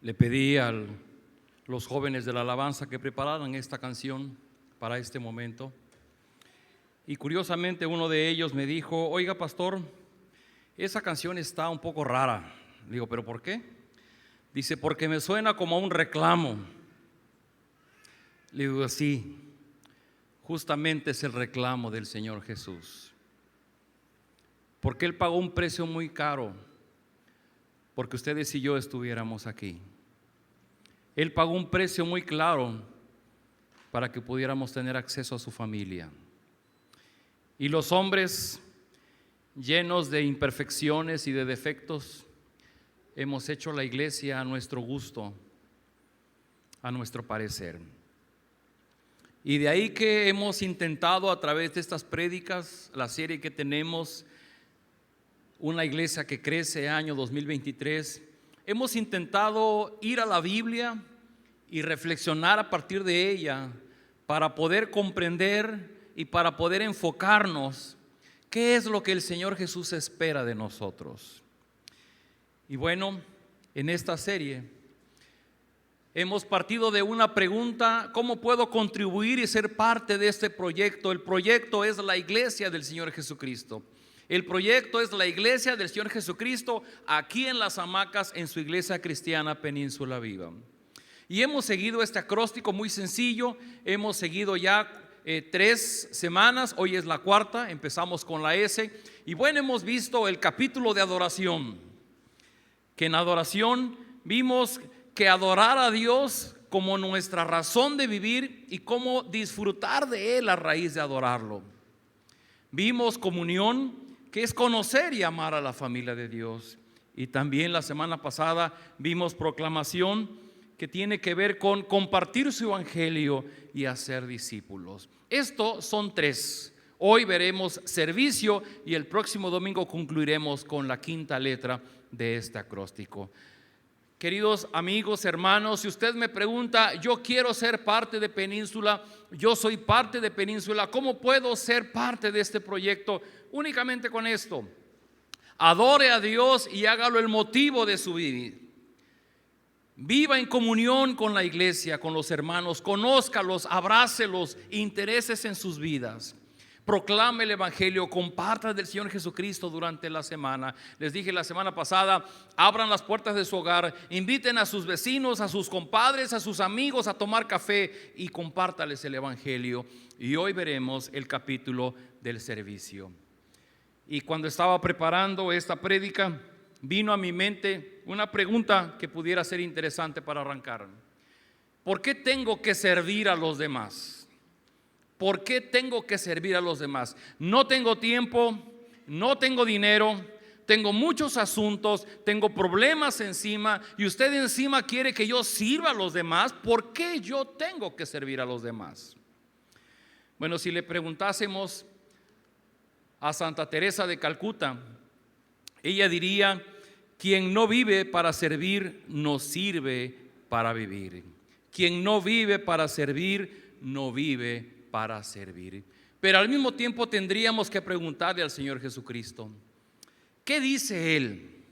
Le pedí a los jóvenes de la alabanza que prepararan esta canción para este momento. Y curiosamente uno de ellos me dijo: oiga, pastor, esa canción está un poco rara. Le digo: ¿pero por qué? Dice: porque me suena como a un reclamo. Le digo: sí, justamente es el reclamo del Señor Jesús, porque Él pagó un precio muy caro porque ustedes y yo estuviéramos aquí. Él pagó un precio muy claro para que pudiéramos tener acceso a su familia. Y los hombres, llenos de imperfecciones y de defectos, hemos hecho la iglesia a nuestro gusto, a nuestro parecer. Y de ahí que hemos intentado, a través de estas prédicas, la serie que tenemos, Una Iglesia que Crece, año 2023, hemos intentado ir a la Biblia y reflexionar a partir de ella para poder comprender y para poder enfocarnos qué es lo que el Señor Jesús espera de nosotros. Y bueno, en esta serie hemos partido de una pregunta: ¿cómo puedo contribuir y ser parte de este proyecto? El proyecto es la iglesia del Señor Jesucristo. El proyecto es la iglesia del Señor Jesucristo aquí en Las Hamacas, en su iglesia cristiana Península Viva. Y hemos seguido este acróstico muy sencillo. Hemos seguido ya 3 semanas, hoy es la 4ª, empezamos con la S. Y bueno, hemos visto el capítulo de adoración, que en adoración vimos que adorar a Dios como nuestra razón de vivir y cómo disfrutar de Él a raíz de adorarlo. Vimos comunión, que es conocer y amar a la familia de Dios. Y también la semana pasada vimos proclamación, que tiene que ver con compartir su evangelio y hacer discípulos. Estos son 3. Hoy veremos servicio y el próximo domingo concluiremos con la 5ª letra de este acróstico. Queridos amigos, hermanos, si usted me pregunta: yo quiero ser parte de Península, yo soy parte de Península, ¿cómo puedo ser parte de este proyecto? Únicamente con esto: adore a Dios y hágalo el motivo de su vivir. Viva en comunión con la iglesia, con los hermanos, conózcalos, abrácelos, intereses en sus vidas. Proclame el evangelio, comparta del Señor Jesucristo durante la semana. Les dije la semana pasada: abran las puertas de su hogar, inviten a sus vecinos, a sus compadres, a sus amigos a tomar café y compártales el evangelio. Y hoy veremos el capítulo del servicio. Y cuando estaba preparando esta prédica, vino a mi mente una pregunta que pudiera ser interesante para arrancar. ¿Por qué tengo que servir a los demás? ¿Por qué tengo que servir a los demás? No tengo tiempo, no tengo dinero, tengo muchos asuntos, tengo problemas encima, y usted encima quiere que yo sirva a los demás. ¿Por qué yo tengo que servir a los demás? Bueno, si le preguntásemos a Santa Teresa de Calcuta, ella diría: quien no vive para servir, no sirve para vivir. Quien no vive para servir, no vive para servir. Pero al mismo tiempo tendríamos que preguntarle al Señor Jesucristo: ¿qué dice Él?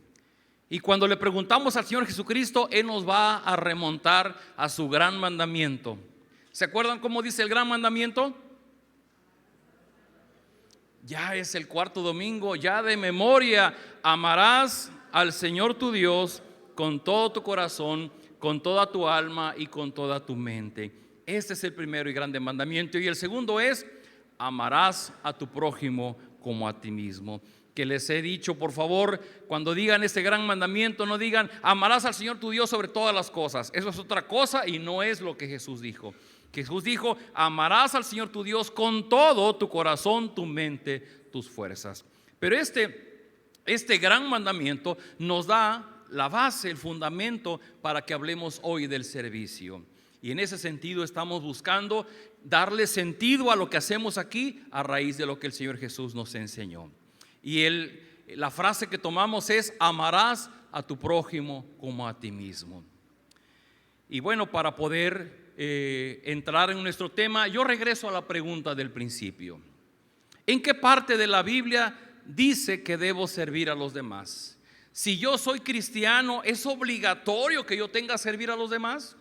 Y cuando le preguntamos al Señor Jesucristo, Él nos va a remontar a su gran mandamiento. ¿Se acuerdan cómo dice el gran mandamiento? Ya es el 4º domingo, ya de memoria. Amarás al Señor tu Dios con todo tu corazón, con toda tu alma y con toda tu mente. Este es el primero y grande mandamiento. Y el segundo es: amarás a tu prójimo como a ti mismo. Que les he dicho, por favor, cuando digan este gran mandamiento, no digan: amarás al Señor tu Dios sobre todas las cosas. Eso es otra cosa y no es lo que Jesús dijo. Jesús dijo: amarás al Señor tu Dios con todo tu corazón, tu mente, tus fuerzas. Pero este gran mandamiento nos da la base, el fundamento para que hablemos hoy del servicio. Y en ese sentido estamos buscando darle sentido a lo que hacemos aquí a raíz de lo que el Señor Jesús nos enseñó. Y la frase que tomamos es: amarás a tu prójimo como a ti mismo. Y bueno, para poder entrar en nuestro tema, yo regreso a la pregunta del principio: ¿en qué parte de la Biblia dice que debo servir a los demás? Si yo soy cristiano, ¿es obligatorio que yo tenga que servir a los demás?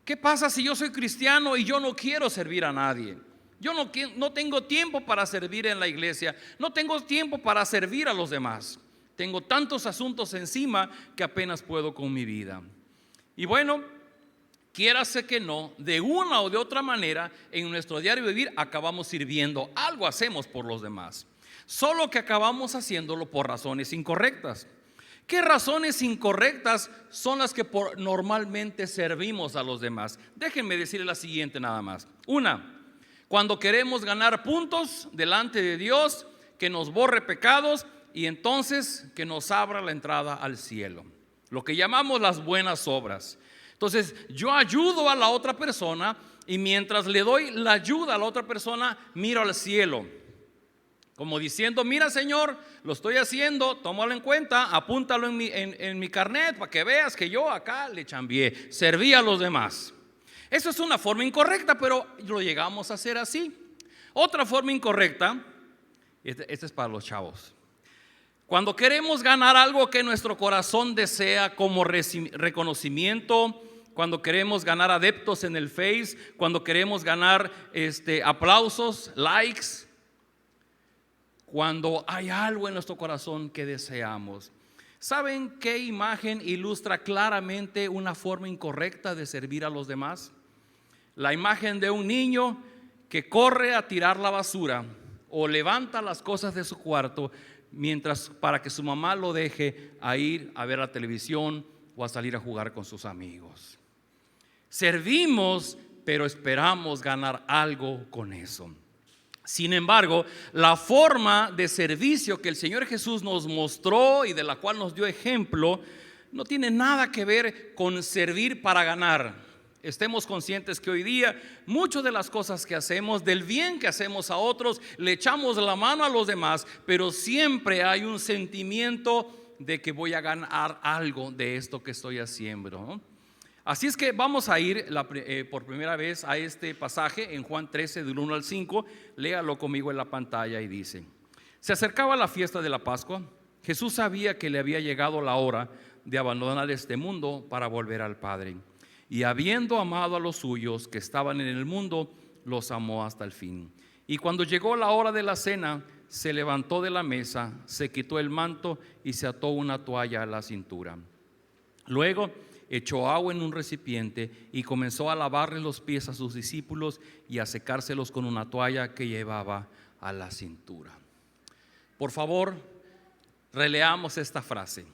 ¿Qué pasa si yo soy cristiano y yo no quiero servir a nadie? Yo no tengo tiempo para servir en la iglesia, no tengo tiempo para servir a los demás. Tengo tantos asuntos encima que apenas puedo con mi vida. Y bueno, quiérase que no, de una o de otra manera, en nuestro diario vivir acabamos sirviendo, algo hacemos por los demás. Solo que acabamos haciéndolo por razones incorrectas. ¿Qué razones incorrectas son las que normalmente servimos a los demás? Déjenme decirles la siguiente nada más. Una, cuando queremos ganar puntos delante de Dios, que nos borre pecados y entonces que nos abra la entrada al cielo. Lo que llamamos las buenas obras. Entonces yo ayudo a la otra persona y mientras le doy la ayuda a la otra persona, miro al cielo. Como diciendo, mira Señor, lo estoy haciendo, tómalo en cuenta, apúntalo en mi carnet para que veas que yo acá le chambié, serví a los demás. Eso es una forma incorrecta, pero lo llegamos a hacer así. Otra forma incorrecta, esta es para los chavos. Cuando queremos ganar algo que nuestro corazón desea como reconocimiento, cuando queremos ganar adeptos en el Face, cuando queremos ganar aplausos, likes, cuando hay algo en nuestro corazón que deseamos. ¿Saben qué imagen ilustra claramente una forma incorrecta de servir a los demás? La imagen de un niño que corre a tirar la basura o levanta las cosas de su cuarto para que su mamá lo deje a ir a ver la televisión o a salir a jugar con sus amigos. Servimos, pero esperamos ganar algo con eso. Sin embargo, la forma de servicio que el Señor Jesús nos mostró y de la cual nos dio ejemplo no tiene nada que ver con servir para ganar. Estemos conscientes que hoy día muchas de las cosas que hacemos, del bien que hacemos a otros, le echamos la mano a los demás, pero siempre hay un sentimiento de que voy a ganar algo de esto que estoy haciendo, ¿no? Así es que vamos a ir por primera vez a este pasaje en Juan 13 del 1 al 5. Léalo conmigo en la pantalla y dice: se acercaba la fiesta de la Pascua. Jesús sabía que le había llegado la hora de abandonar este mundo para volver al Padre. Y habiendo amado a los suyos que estaban en el mundo, los amó hasta el fin. Y cuando llegó la hora de la cena, se levantó de la mesa, se quitó el manto y se ató una toalla a la cintura. Luego echó agua en un recipiente y comenzó a lavarle los pies a sus discípulos y a secárselos con una toalla que llevaba a la cintura. Por favor, releamos esta frase.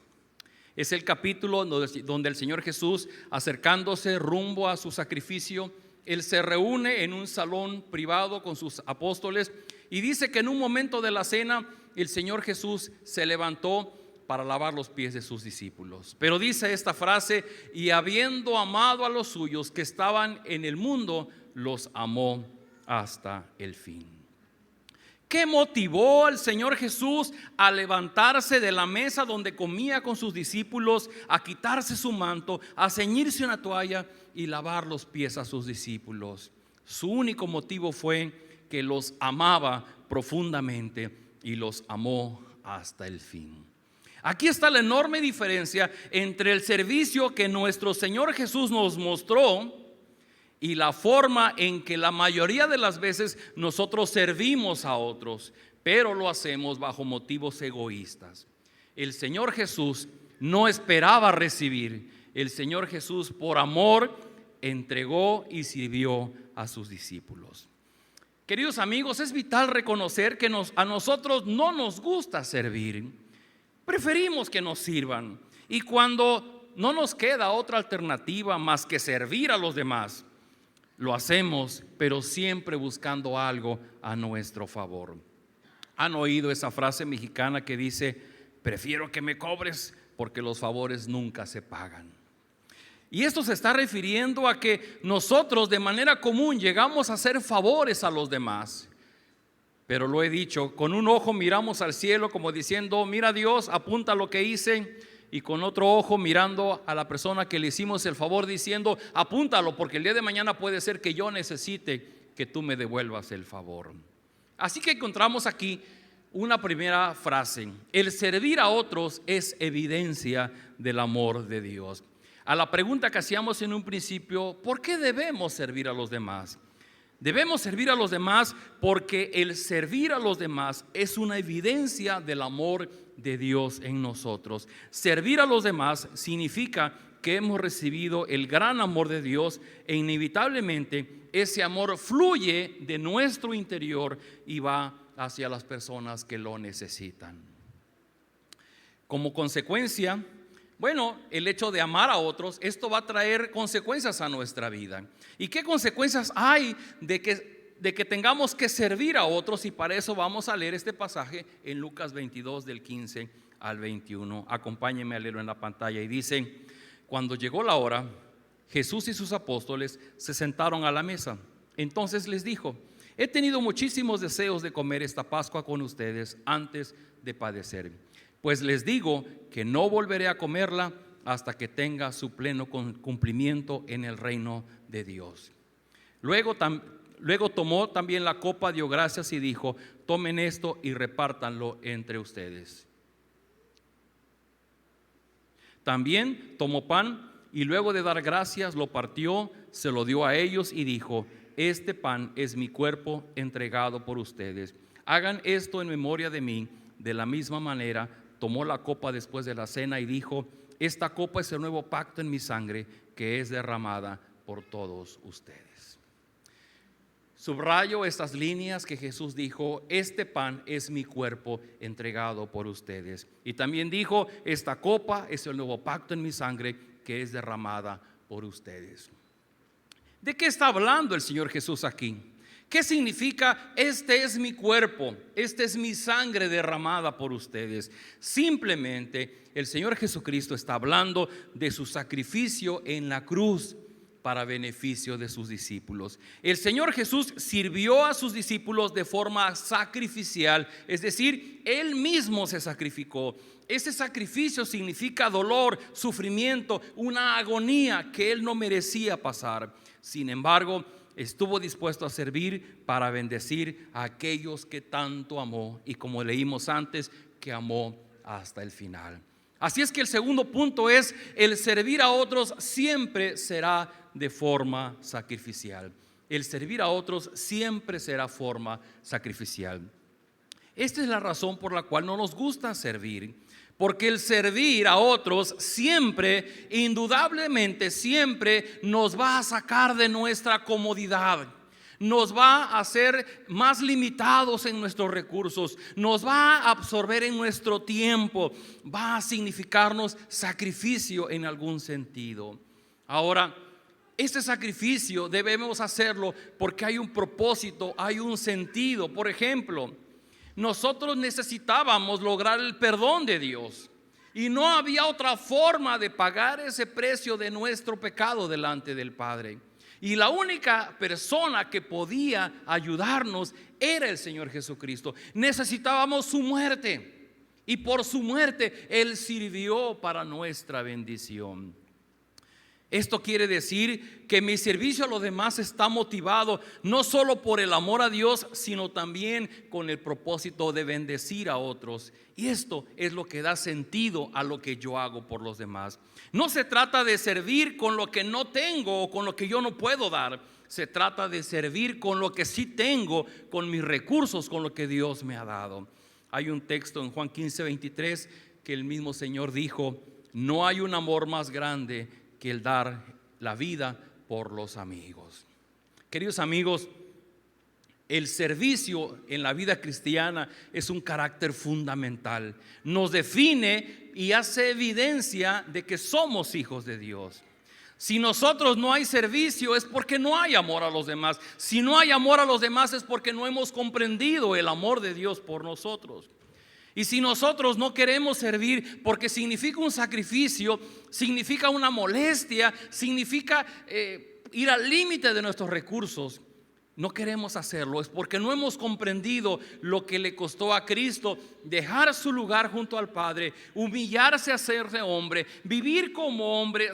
Es el capítulo donde el Señor Jesús, acercándose rumbo a su sacrificio, Él se reúne en un salón privado con sus apóstoles y dice que en un momento de la cena el Señor Jesús se levantó para lavar los pies de sus discípulos. Pero dice esta frase: y habiendo amado a los suyos que estaban en el mundo, los amó hasta el fin. ¿Qué motivó al Señor Jesús a levantarse de la mesa donde comía con sus discípulos, a quitarse su manto, a ceñirse una toalla y lavar los pies a sus discípulos? Su único motivo fue que los amaba profundamente y los amó hasta el fin. Aquí está la enorme diferencia entre el servicio que nuestro Señor Jesús nos mostró y la forma en que la mayoría de las veces nosotros servimos a otros, pero lo hacemos bajo motivos egoístas. El Señor Jesús no esperaba recibir. El Señor Jesús, por amor, entregó y sirvió a sus discípulos. Queridos amigos, es vital reconocer que a nosotros no nos gusta servir. Preferimos que nos sirvan, y cuando no nos queda otra alternativa más que servir a los demás, lo hacemos, pero siempre buscando algo a nuestro favor. ¿Han oído esa frase mexicana que dice: prefiero que me cobres porque los favores nunca se pagan? Y esto se está refiriendo a que nosotros de manera común llegamos a hacer favores a los demás. Pero lo he dicho, con un ojo miramos al cielo como diciendo: mira Dios, apunta lo que hice, y con otro ojo mirando a la persona que le hicimos el favor diciendo: apúntalo, porque el día de mañana puede ser que yo necesite que tú me devuelvas el favor. Así que encontramos aquí una primera frase: el servir a otros es evidencia del amor de Dios. A la pregunta que hacíamos en un principio, ¿por qué debemos servir a los demás? Debemos servir a los demás porque el servir a los demás es una evidencia del amor de Dios en nosotros. Servir a los demás significa que hemos recibido el gran amor de Dios, e inevitablemente ese amor fluye de nuestro interior y va hacia las personas que lo necesitan. Como consecuencia, el hecho de amar a otros, esto va a traer consecuencias a nuestra vida. ¿Y qué consecuencias hay de que tengamos que servir a otros? Y para eso vamos a leer este pasaje en Lucas 22 del 15 al 21. Acompáñenme a leerlo en la pantalla. Y dice: cuando llegó la hora, Jesús y sus apóstoles se sentaron a la mesa. Entonces les dijo: he tenido muchísimos deseos de comer esta Pascua con ustedes antes de padecer. Pues les digo que no volveré a comerla hasta que tenga su pleno cumplimiento en el reino de Dios. Luego tomó también la copa, dio gracias y dijo: tomen esto y repártanlo entre ustedes. También tomó pan y luego de dar gracias lo partió, se lo dio a ellos y dijo: este pan es mi cuerpo entregado por ustedes. Hagan esto en memoria de mí. De la misma manera tomó la copa después de la cena y dijo: esta copa es el nuevo pacto en mi sangre, que es derramada por todos ustedes. Subrayo estas líneas que Jesús dijo: este pan es mi cuerpo entregado por ustedes. Y también dijo: esta copa es el nuevo pacto en mi sangre, que es derramada por ustedes. ¿De qué está hablando el Señor Jesús aquí? ¿Qué significa este es mi cuerpo, esta es mi sangre derramada por ustedes? Simplemente el Señor Jesucristo está hablando de su sacrificio en la cruz para beneficio de sus discípulos. El Señor Jesús sirvió a sus discípulos de forma sacrificial, es decir, Él mismo se sacrificó. Ese sacrificio significa dolor, sufrimiento, una agonía que Él no merecía pasar. Sin embargo, estuvo dispuesto a servir para bendecir a aquellos que tanto amó, y como leímos antes, que amó hasta el final. Así es que el segundo punto es: el servir a otros siempre será de forma sacrificial. El servir a otros siempre será forma sacrificial. Esta es la razón por la cual no nos gusta servir. Porque el servir a otros siempre, indudablemente siempre, nos va a sacar de nuestra comodidad. Nos va a hacer más limitados en nuestros recursos. Nos va a absorber en nuestro tiempo. Va a significarnos sacrificio en algún sentido. Ahora, este sacrificio debemos hacerlo porque hay un propósito, hay un sentido. Por ejemplo, nosotros necesitábamos lograr el perdón de Dios y no había otra forma de pagar ese precio de nuestro pecado delante del Padre. Y la única persona que podía ayudarnos era el Señor Jesucristo. Necesitábamos su muerte, y por su muerte Él sirvió para nuestra bendición. Esto quiere decir que mi servicio a los demás está motivado no solo por el amor a Dios, sino también con el propósito de bendecir a otros. Y esto es lo que da sentido a lo que yo hago por los demás. No se trata de servir con lo que no tengo o con lo que yo no puedo dar. Se trata de servir con lo que sí tengo, con mis recursos, con lo que Dios me ha dado. Hay un texto en Juan 15:23 que el mismo Señor dijo: no hay un amor más grande que el dar la vida por los amigos. Queridos amigos, el servicio en la vida cristiana es un carácter fundamental. Nos define y hace evidencia de que somos hijos de Dios. Si nosotros no hay servicio, es porque no hay amor a los demás. Si no hay amor a los demás, es porque no hemos comprendido el amor de Dios por nosotros. Y si nosotros no queremos servir porque significa un sacrificio, significa una molestia, significa ir al límite de nuestros recursos, no queremos hacerlo, es porque no hemos comprendido lo que le costó a Cristo dejar su lugar junto al Padre, humillarse a hacerse hombre, vivir como hombre,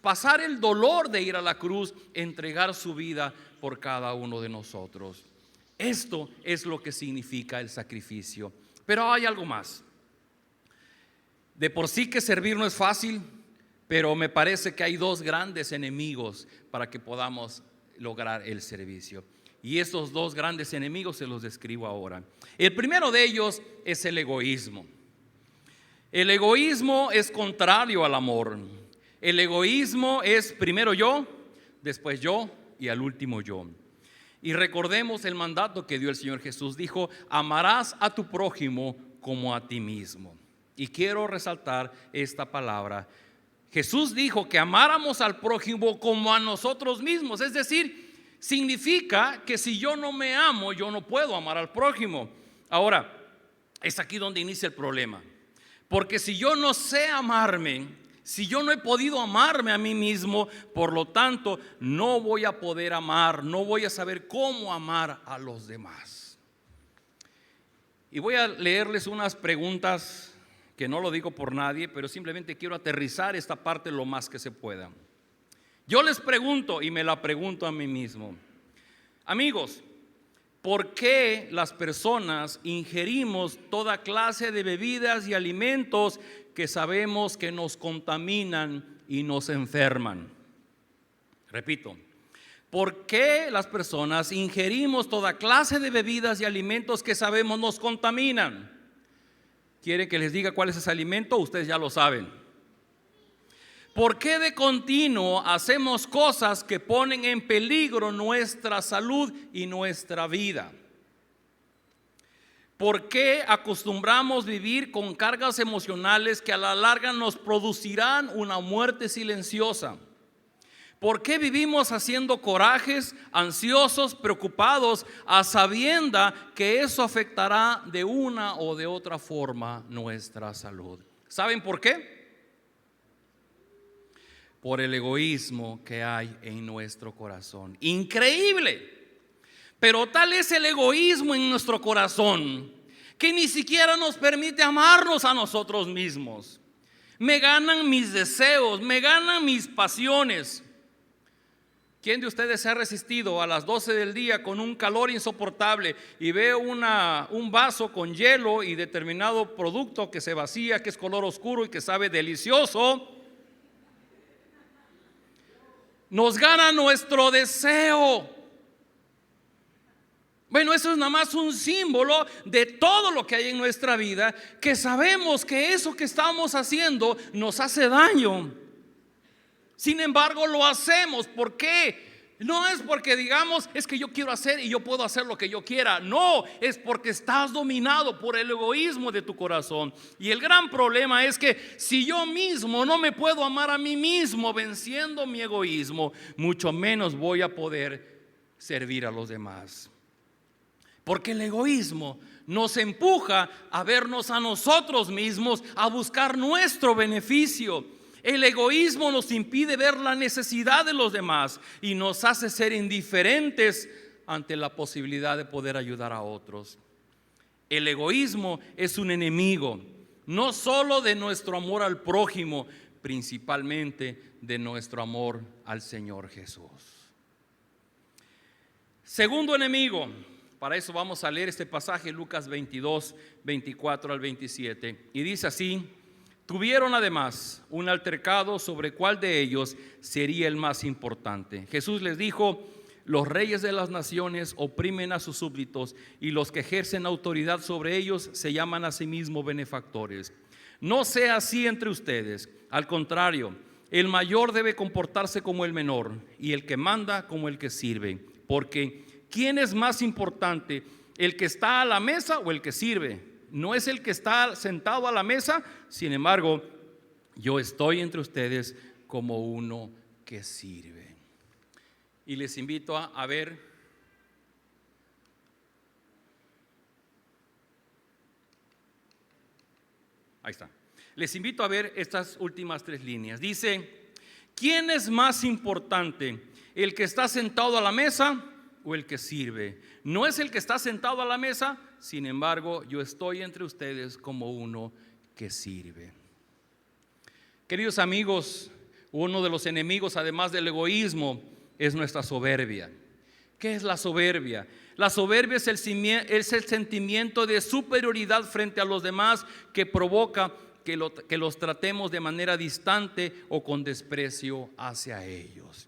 pasar el dolor de ir a la cruz, entregar su vida por cada uno de nosotros. Esto es lo que significa el sacrificio. Pero hay algo más. De por sí que servir no es fácil, pero me parece que hay dos grandes enemigos para que podamos lograr el servicio. Y estos dos grandes enemigos se los describo ahora. El primero de ellos es el egoísmo. El egoísmo es contrario al amor. El egoísmo es primero yo, después yo y al último yo. Y recordemos el mandato que dio el Señor Jesús. Dijo: amarás a tu prójimo como a ti mismo. Y quiero resaltar esta palabra. Jesús dijo que amáramos al prójimo como a nosotros mismos. Es decir, significa que si yo no me amo, yo no puedo amar al prójimo. Ahora, es aquí donde inicia el problema. Porque si yo no sé amarme, si yo no he podido amarme a mí mismo, por lo tanto, no voy a poder amar, no voy a saber cómo amar a los demás. Y voy a leerles unas preguntas que no lo digo por nadie, pero simplemente quiero aterrizar esta parte lo más que se pueda. Yo les pregunto, y me la pregunto a mí mismo: amigos, ¿por qué las personas ingerimos toda clase de bebidas y alimentos que sabemos que nos contaminan y nos enferman? Repito, ¿por qué las personas ingerimos toda clase de bebidas y alimentos que sabemos nos contaminan? ¿Quieren que les diga cuál es ese alimento? Ustedes ya lo saben. ¿Por qué de continuo hacemos cosas que ponen en peligro nuestra salud y nuestra vida? ¿Por qué acostumbramos vivir con cargas emocionales que a la larga nos producirán una muerte silenciosa? ¿Por qué vivimos haciendo corajes, ansiosos, preocupados, a sabienda que eso afectará de una o de otra forma nuestra salud? ¿Saben por qué? Por el egoísmo que hay en nuestro corazón. Increíble. Pero tal es el egoísmo en nuestro corazón que ni siquiera nos permite amarnos a nosotros mismos. Me ganan mis deseos, me ganan mis pasiones. ¿Quién de ustedes se ha resistido a las 12 del día con un calor insoportable y ve un vaso con hielo y determinado producto que se vacía, que es color oscuro y que sabe delicioso? Nos gana nuestro deseo. Bueno, eso es nada más un símbolo de todo lo que hay en nuestra vida, que sabemos que eso que estamos haciendo nos hace daño. Sin embargo, lo hacemos. ¿Por qué? No es porque digamos, es que yo quiero hacer y yo puedo hacer lo que yo quiera. No, es porque estás dominado por el egoísmo de tu corazón. Y el gran problema es que si yo mismo no me puedo amar a mí mismo venciendo mi egoísmo, mucho menos voy a poder servir a los demás. Porque el egoísmo nos empuja a vernos a nosotros mismos, a buscar nuestro beneficio. El egoísmo nos impide ver la necesidad de los demás y nos hace ser indiferentes ante la posibilidad de poder ayudar a otros. El egoísmo es un enemigo, no solo de nuestro amor al prójimo, principalmente de nuestro amor al Señor Jesús. Segundo enemigo, para eso vamos a leer este pasaje, Lucas 22, 24 al 27, y dice así: tuvieron además un altercado sobre cuál de ellos sería el más importante. Jesús les dijo: los reyes de las naciones oprimen a sus súbditos y los que ejercen autoridad sobre ellos se llaman a sí mismos benefactores. No sea así entre ustedes. Al contrario, el mayor debe comportarse como el menor y el que manda como el que sirve. Porque ¿quién es más importante, el que está a la mesa o el que sirve? No es el que está sentado a la mesa. Sin embargo, yo estoy entre ustedes como uno que sirve. Y les invito a ver ahí está. Les invito a ver estas últimas tres líneas. Dice: ¿quién es más importante, el que está sentado a la mesa o el que sirve? No es el que está sentado a la mesa. Sin embargo, yo estoy entre ustedes como uno que sirve. Queridos amigos, uno de los enemigos, además del egoísmo, es nuestra soberbia, ¿Qué es la soberbia? La soberbia es el sentimiento de superioridad frente a los demás que provoca que los tratemos de manera distante o con desprecio hacia ellos.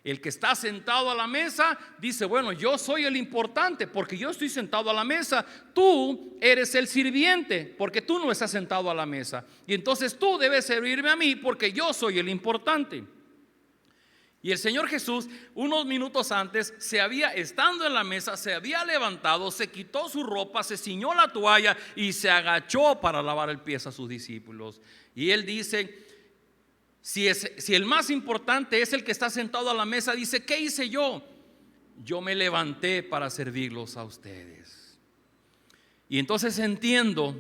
El que está sentado a la mesa dice: bueno, yo soy el importante porque yo estoy sentado a la mesa. Tú eres el sirviente porque tú no estás sentado a la mesa. Y entonces tú debes servirme a mí porque yo soy el importante. Y el Señor Jesús, unos minutos antes, estando en la mesa, se había levantado, se quitó su ropa, se ciñó la toalla y se agachó para lavar el pie a sus discípulos. Y Él dice: si el más importante es el que está sentado a la mesa, dice: ¿qué hice yo? Yo me levanté para servirlos a ustedes. Y entonces entiendo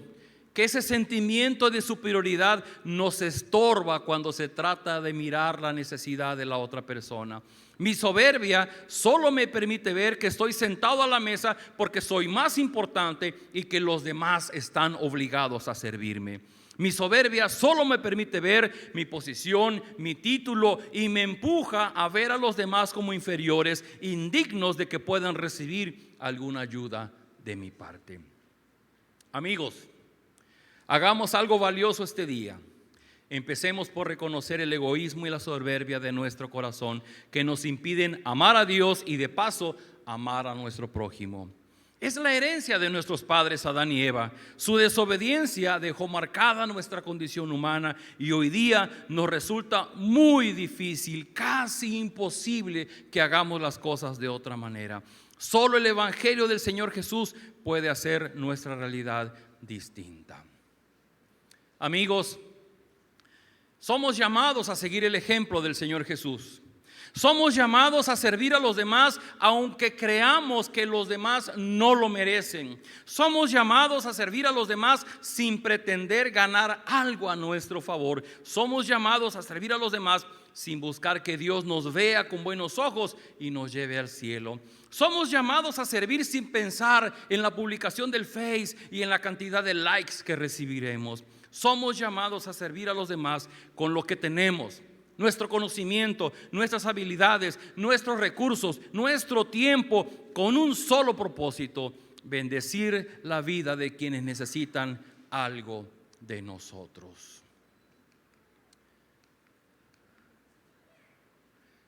que ese sentimiento de superioridad nos estorba cuando se trata de mirar la necesidad de la otra persona. Mi soberbia solo me permite ver que estoy sentado a la mesa porque soy más importante y que los demás están obligados a servirme. Mi soberbia solo me permite ver mi posición, mi título, y me empuja a ver a los demás como inferiores, indignos de que puedan recibir alguna ayuda de mi parte. Amigos, hagamos algo valioso este día. Empecemos por reconocer el egoísmo y la soberbia de nuestro corazón que nos impiden amar a Dios y de paso amar a nuestro prójimo. Es la herencia de nuestros padres Adán y Eva. Su desobediencia dejó marcada nuestra condición humana y hoy día nos resulta muy difícil, casi imposible que hagamos las cosas de otra manera. Solo el Evangelio del Señor Jesús puede hacer nuestra realidad distinta. Amigos, somos llamados a seguir el ejemplo del Señor Jesús. Somos llamados a servir a los demás aunque creamos que los demás no lo merecen. Somos llamados a servir a los demás sin pretender ganar algo a nuestro favor. Somos llamados a servir a los demás sin buscar que Dios nos vea con buenos ojos y nos lleve al cielo. Somos llamados a servir sin pensar en la publicación del Face y en la cantidad de likes que recibiremos. Somos llamados a servir a los demás con lo que tenemos: nuestro conocimiento, nuestras habilidades, nuestros recursos, nuestro tiempo, con un solo propósito: bendecir la vida de quienes necesitan algo de nosotros.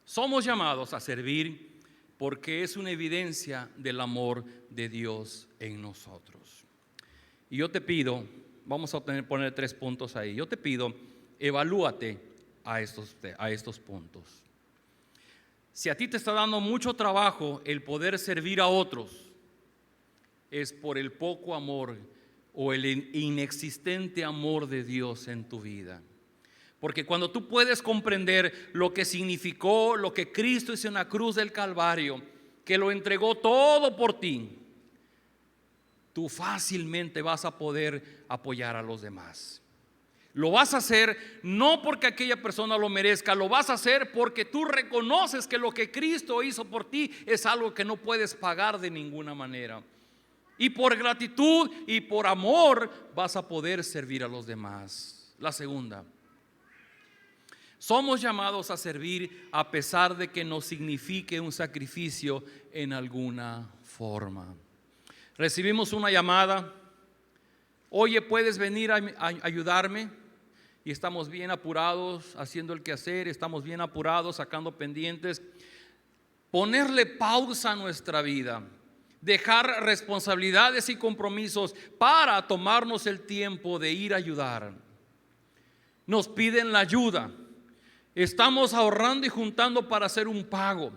Somos llamados a servir porque es una evidencia del amor de Dios en nosotros. Y yo te pido, vamos a poner 3 puntos ahí. Yo te pido, evalúate a estos puntos. Si a ti te está dando mucho trabajo el poder servir a otros, es por el poco amor o el inexistente amor de Dios en tu vida. Porque cuando tú puedes comprender lo que significó lo que Cristo hizo en la cruz del Calvario, que lo entregó todo por ti, tú fácilmente vas a poder apoyar a los demás. Lo vas a hacer no porque aquella persona lo merezca, lo vas a hacer porque tú reconoces que lo que Cristo hizo por ti es algo que no puedes pagar de ninguna manera. Y por gratitud y por amor vas a poder servir a los demás. La segunda: somos llamados a servir a pesar de que nos signifique un sacrificio en alguna forma. Recibimos una llamada: oye, ¿puedes venir a ayudarme? Y estamos bien apurados haciendo el quehacer, estamos bien apurados sacando pendientes. Ponerle pausa a nuestra vida, dejar responsabilidades y compromisos para tomarnos el tiempo de ir a ayudar. Nos piden la ayuda, estamos ahorrando y juntando para hacer un pago,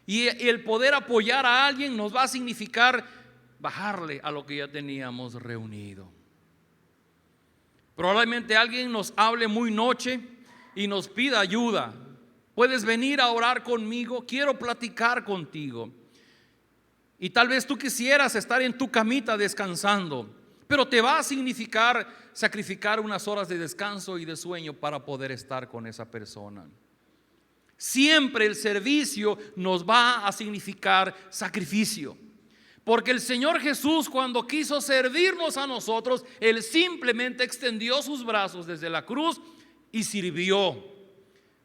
y el poder apoyar a alguien nos va a significar bajarle a lo que ya teníamos reunido. Probablemente alguien nos hable muy noche y nos pida ayuda. Puedes venir a orar conmigo, quiero platicar contigo. Y tal vez tú quisieras estar en tu camita descansando, pero te va a significar sacrificar unas horas de descanso y de sueño para poder estar con esa persona. Siempre el servicio nos va a significar sacrificio. Porque el Señor Jesús, cuando quiso servirnos a nosotros, Él simplemente extendió sus brazos desde la cruz y sirvió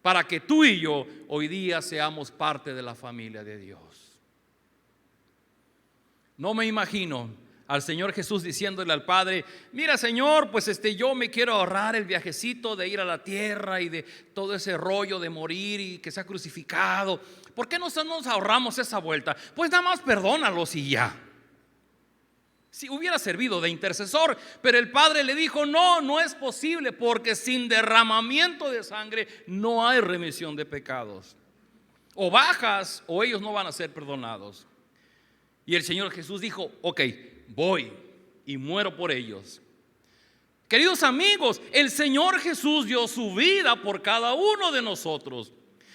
para que tú y yo hoy día seamos parte de la familia de Dios. No me imagino al Señor Jesús diciéndole al Padre: mira, Señor, pues yo me quiero ahorrar el viajecito de ir a la tierra y de todo ese rollo de morir y que sea crucificado. ¿Por qué no nos ahorramos esa vuelta? Pues nada más perdónalos y ya. Si hubiera servido de intercesor, pero el Padre le dijo: no, no es posible, porque sin derramamiento de sangre no hay remisión de pecados. O bajas o ellos no van a ser perdonados. Y el Señor Jesús dijo: ok, voy y muero por ellos. Queridos amigos, el Señor Jesús dio su vida por cada uno de nosotros.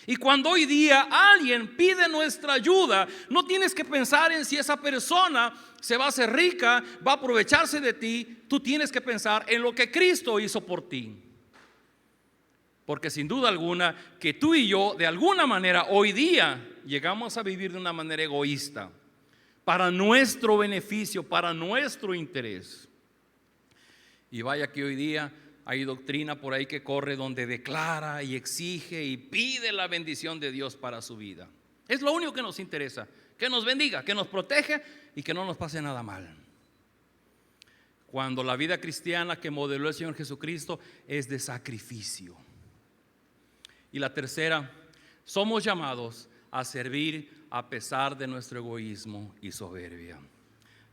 Y cuando hoy día alguien pide nuestra ayuda, no tienes que pensar en si esa persona se va a hacer rica, va a aprovecharse de ti. Tú tienes que pensar en lo que Cristo hizo por ti. Porque sin duda alguna que tú y yo de alguna manera hoy día llegamos a vivir de una manera egoísta, para nuestro beneficio, para nuestro interés. Y vaya que hoy día hay doctrina por ahí que corre donde declara y exige y pide la bendición de Dios para su vida. Es lo único que nos interesa, que nos bendiga, que nos protege y que no nos pase nada mal. Cuando la vida cristiana que modeló el Señor Jesucristo es de sacrificio. Y la tercera, somos llamados a servir a pesar de nuestro egoísmo y soberbia.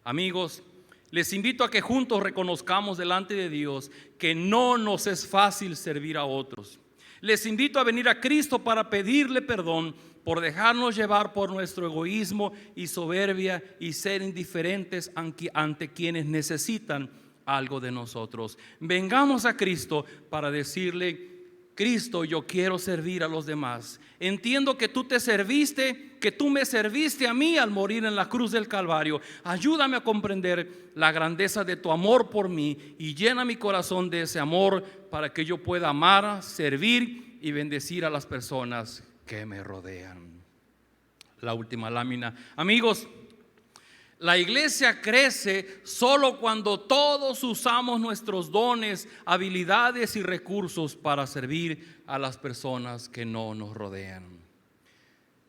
Amigos, les invito a que juntos reconozcamos delante de Dios que no nos es fácil servir a otros. Les invito a venir a Cristo para pedirle perdón por dejarnos llevar por nuestro egoísmo y soberbia y ser indiferentes ante quienes necesitan algo de nosotros. Vengamos a Cristo para decirle: Cristo, yo quiero servir a los demás. Entiendo que tú me serviste a mí al morir en la cruz del Calvario. Ayúdame a comprender la grandeza de tu amor por mí y llena mi corazón de ese amor para que yo pueda amar, servir y bendecir a las personas que me rodean. La última lámina. Amigos, la iglesia crece solo cuando todos usamos nuestros dones, habilidades y recursos para servir a las personas que no nos rodean.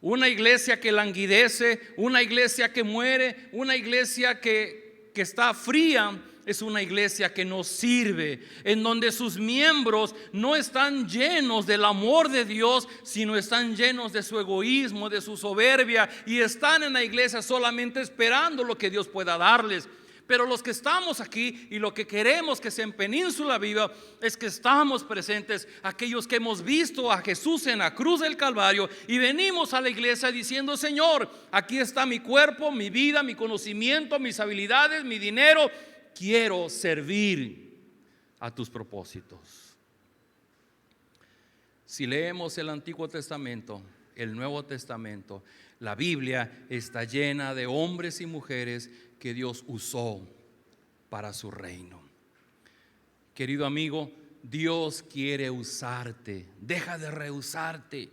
Una iglesia que languidece, una iglesia que muere, una iglesia que está fría, es una iglesia que no sirve, en donde sus miembros no están llenos del amor de Dios, sino están llenos de su egoísmo, de su soberbia, y están en la iglesia solamente esperando lo que Dios pueda darles. Pero los que estamos aquí y lo que queremos que sea en Península Viva es que estamos presentes, aquellos que hemos visto a Jesús en la cruz del Calvario y venimos a la iglesia diciendo: Señor, aquí está mi cuerpo, mi vida, mi conocimiento, mis habilidades, mi dinero. Quiero servir a tus propósitos. Si leemos el Antiguo Testamento, el Nuevo Testamento, la Biblia está llena de hombres y mujeres que Dios usó para su reino. Querido amigo, Dios quiere usarte. Deja de rehusarte.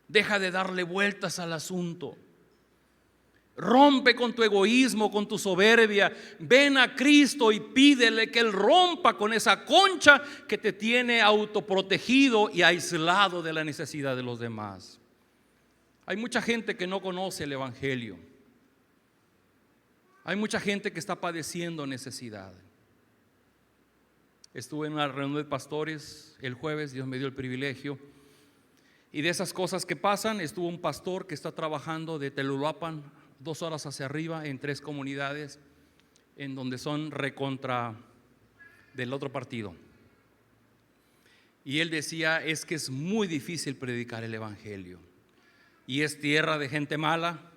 Deja de darle vueltas al asunto. Rompe con tu egoísmo, con tu soberbia. Ven a Cristo y pídele que Él rompa con esa concha que te tiene autoprotegido y aislado de la necesidad de los demás. Hay mucha gente que no conoce el Evangelio. Hay mucha gente que está padeciendo necesidad. Estuve en una reunión de pastores el jueves, Dios me dio el privilegio. Y de esas cosas que pasan, estuvo un pastor que está trabajando de Telulapan 2 horas hacia arriba en 3 comunidades en donde son recontra del otro partido. Y él decía: es que es muy difícil predicar el Evangelio y es tierra de gente mala.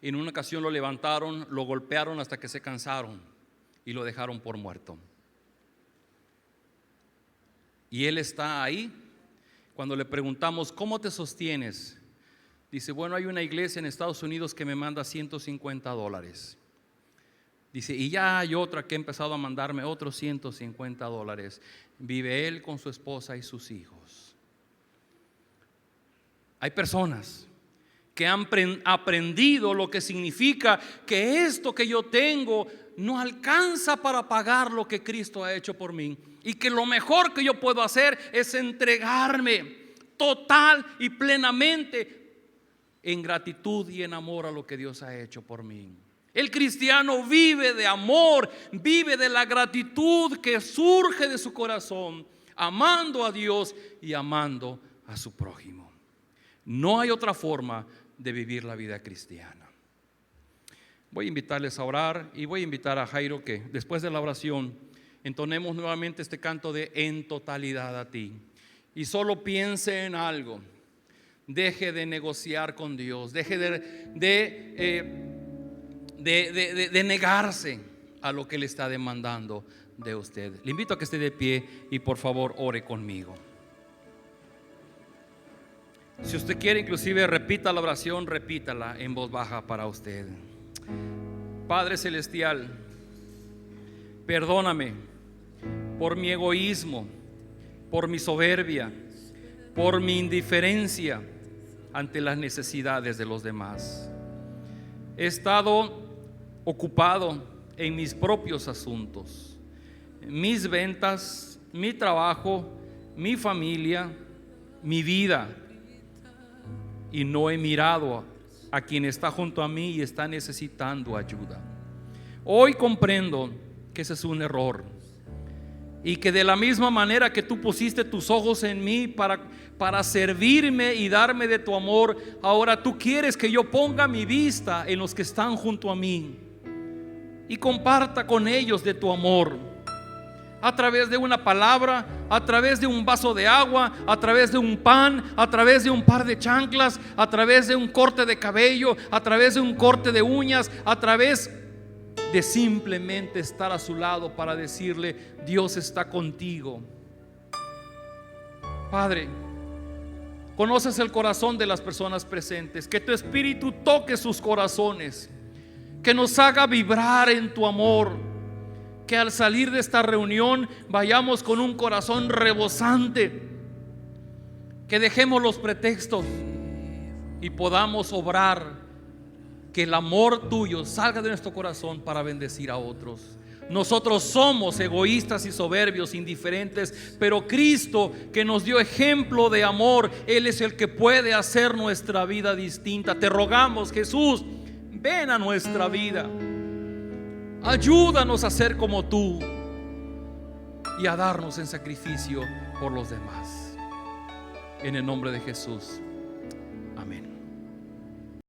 En una ocasión lo levantaron, lo golpearon hasta que se cansaron y lo dejaron por muerto. Y él está ahí. Cuando le preguntamos: ¿cómo te sostienes? Dice: bueno, hay una iglesia en Estados Unidos que me manda $150. Dice: y ya hay otra que ha empezado a mandarme otros $150. Vive él con su esposa y sus hijos. Hay personas que han aprendido lo que significa que esto que yo tengo no alcanza para pagar lo que Cristo ha hecho por mí, y que lo mejor que yo puedo hacer es entregarme total y plenamente en gratitud y en amor a lo que Dios ha hecho por mí. El cristiano vive de amor, vive de la gratitud que surge de su corazón, amando a Dios y amando a su prójimo. No hay otra forma de vivir la vida cristiana. Voy a invitarles a orar y voy a invitar a Jairo que después de la oración entonemos nuevamente este canto de En totalidad a ti. Y solo piense en algo. Deje de negociar con Dios. Deje de negarse a lo que Él está demandando de usted. Le invito a que esté de pie y por favor ore conmigo. Si usted quiere, inclusive repita la oración, repítala en voz baja para usted. Padre celestial, perdóname por mi egoísmo, por mi soberbia, por mi indiferencia ante las necesidades de los demás. He estado ocupado en mis propios asuntos, mis ventas, mi trabajo, mi familia, mi vida, y no he mirado a quien está junto a mí y está necesitando ayuda. Hoy comprendo que ese es un error y que de la misma manera que tú pusiste tus ojos en mí para servirme y darme de tu amor, ahora tú quieres que yo ponga mi vista en los que están junto a mí y comparta con ellos de tu amor, a través de una palabra, a través de un vaso de agua, a través de un pan, a través de un par de chanclas, a través de un corte de cabello, a través de un corte de uñas, a través de simplemente estar a su lado para decirle: Dios está contigo. Padre, conoces el corazón de las personas presentes, que tu Espíritu toque sus corazones, que nos haga vibrar en tu amor, que al salir de esta reunión vayamos con un corazón rebosante, que dejemos los pretextos y podamos obrar, que el amor tuyo salga de nuestro corazón para bendecir a otros. Nosotros somos egoístas y soberbios, indiferentes, pero Cristo, que nos dio ejemplo de amor, Él es el que puede hacer nuestra vida distinta. Te rogamos, Jesús, ven a nuestra vida. Ayúdanos a ser como tú y a darnos en sacrificio por los demás. En el nombre de Jesús.